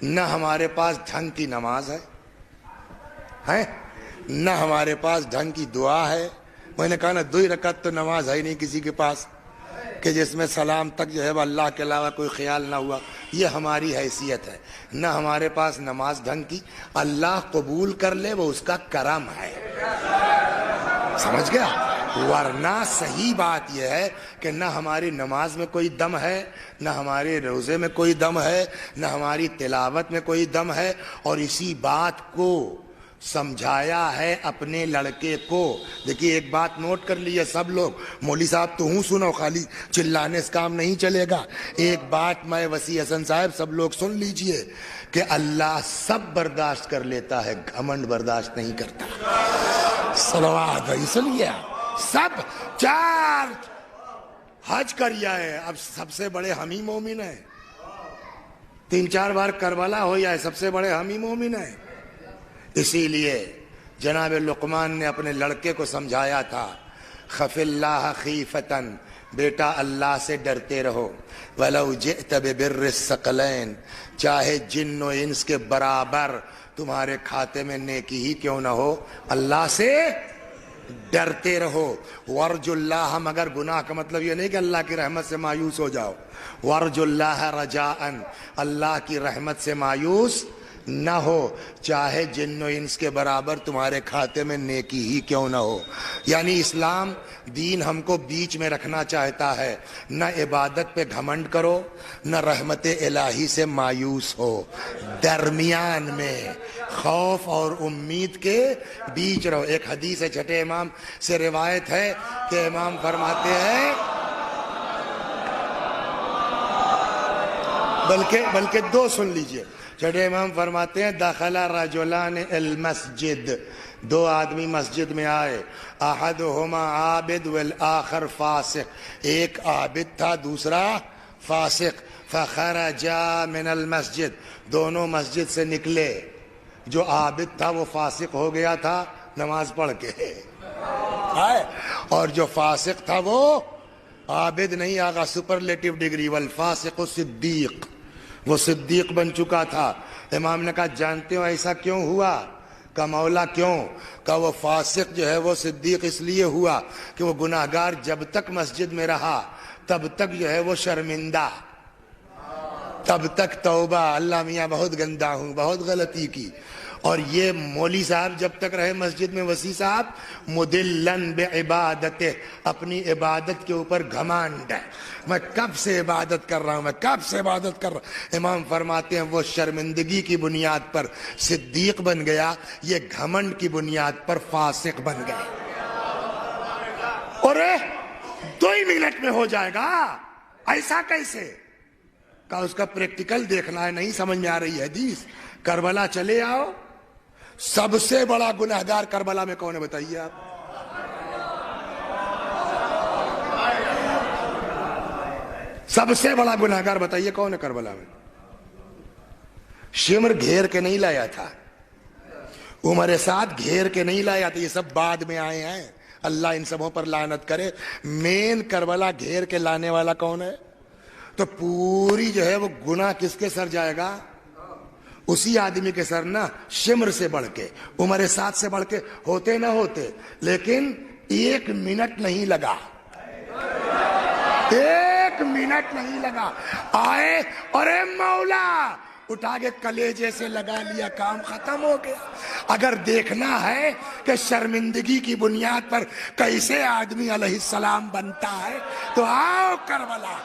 نہ ہمارے پاس ڈھنگ کی نماز ہے نہ ہمارے پاس ڈھنگ کی دعا ہے. میں نے کہا نا 2 رکعت تو نماز ہے ہی نہیں کسی کے پاس کہ جس میں سلام تک جو ہے وہ اللہ کے علاوہ کوئی خیال نہ ہوا. یہ ہماری حیثیت ہے. نہ ہمارے پاس نماز ڈھنگ کی. اللہ قبول کر لے وہ اس کا کرم ہے. سمجھ گیا؟ ورنہ صحیح بات یہ ہے کہ نہ ہماری نماز میں کوئی دم ہے، نہ ہمارے روزے میں کوئی دم ہے، نہ ہماری تلاوت میں کوئی دم ہے. اور اسی بات کو سمجھایا ہے اپنے لڑکے کو. دیکھیے ایک بات نوٹ کر لیے سب لوگ. مولوی صاحب تو ہوں سنو، خالی چلانے سے کام نہیں چلے گا. ایک بات میں وسیع حسن صاحب سب لوگ سن لیجئے کہ اللہ سب برداشت کر لیتا ہے، گھمنڈ برداشت نہیں کرتا. صلوات بھائی سنیے، سب 4 حج کریا ہے، اب سب سے بڑے ہم ہی مومن ہیں. 3-4 بار کربلا ہو جائے، سب سے بڑے ہم ہی مومن ہیں. اسی لیے جناب لقمان نے اپنے لڑکے کو سمجھایا تھا، خف اللہ خیفتن، بیٹا اللہ سے ڈرتے رہو. وَلَوْ جِئْتَ بِبِرِّ الثَّقَلَيْنِ، چاہے جن و انس کے برابر تمہارے کھاتے میں نیکی ہی کیوں نہ ہو، اللہ سے ڈرتے رہو. ورج اللہ، مگر گناہ کا مطلب یہ نہیں کہ اللہ کی رحمت سے مایوس ہو جاؤ. ورج اللہ رجاءً، اللہ کی رحمت سے مایوس نہ ہو، چاہے جن و انس کے برابر تمہارے کھاتے میں نیکی ہی کیوں نہ ہو. یعنی اسلام دین ہم کو بیچ میں رکھنا چاہتا ہے. نہ عبادت پہ گھمنڈ کرو، نہ رحمت الہی سے مایوس ہو، درمیان میں خوف اور امید کے بیچ رہو. ایک حدیث ہے، چھٹے امام سے روایت ہے کہ امام فرماتے ہیں، بلکہ 2 سن لیجئے. چھٹے امام فرماتے ہیں، دخل رجلان المسجد، 2 آدمی مسجد میں آئے. احدہما عابد والآخر فاسق، ایک عابد تھا دوسرا فاسق. فخرجا من المسجد، دونوں مسجد سے نکلے. جو عابد تھا وہ فاسق ہو گیا تھا نماز پڑھ کے، اور جو فاسق تھا وہ عابد نہیں، آگا سپرلیٹو ڈگری، والفاسق صدیق، وہ صدیق بن چکا تھا. امام نے کہا جانتے ہو ایسا کیوں ہوا؟ کہ مولا کیوں؟ کہ وہ فاسق جو ہے وہ صدیق اس لیے ہوا کہ وہ گناہگار جب تک مسجد میں رہا تب تک جو ہے وہ شرمندہ، تب تک توبہ، اللہ میاں بہت گندا ہوں، بہت غلطی کی. اور یہ مولوی صاحب جب تک رہے مسجد میں، وسیع صاحب، مدلن بعبادتہ، اپنی عبادت کے اوپر گھمنڈ ہے، میں کب سے عبادت کر رہا ہوں، میں کب سے عبادت کر رہا ہوں. امام فرماتے ہیں وہ شرمندگی کی بنیاد پر صدیق بن گیا، یہ گھمنڈ کی بنیاد پر فاسق بن گیا. اور 2 ہی منٹ میں ہو جائے گا، ایسا کیسے؟ کہ اس کا پریکٹیکل دیکھنا ہے. نہیں سمجھ میں آ رہی ہے حدیث؟ کربلا چلے آؤ. سب سے بڑا گناہگار کربلا میں کون ہے بتائیے آپ؟ سب سے بڑا گناہگار بتائیے کون ہے کربلا میں؟ شمر گھیر کے نہیں لایا تھا، عمر سعد گھیر کے نہیں لایا تھا، یہ سب بعد میں آئے ہیں. اللہ ان سبوں پر لعنت کرے. مین کربلا گھیر کے لانے والا کون ہے؟ تو پوری جو ہے وہ گناہ کس کے سر جائے گا؟ اسی آدمی کے سر. نہ شمر سے بڑھ کے، عمر سعد سے بڑھ کے ہوتے نہ ہوتے، لیکن 1 منٹ نہیں لگا، 1 منٹ نہیں لگا. آئے اور اے مولا اٹھا کے کلیجے سے لگا لیا، کام ختم ہو گیا. اگر دیکھنا ہے کہ شرمندگی کی بنیاد پر کیسے آدمی علیہ السلام بنتا ہے تو آؤ کربلا.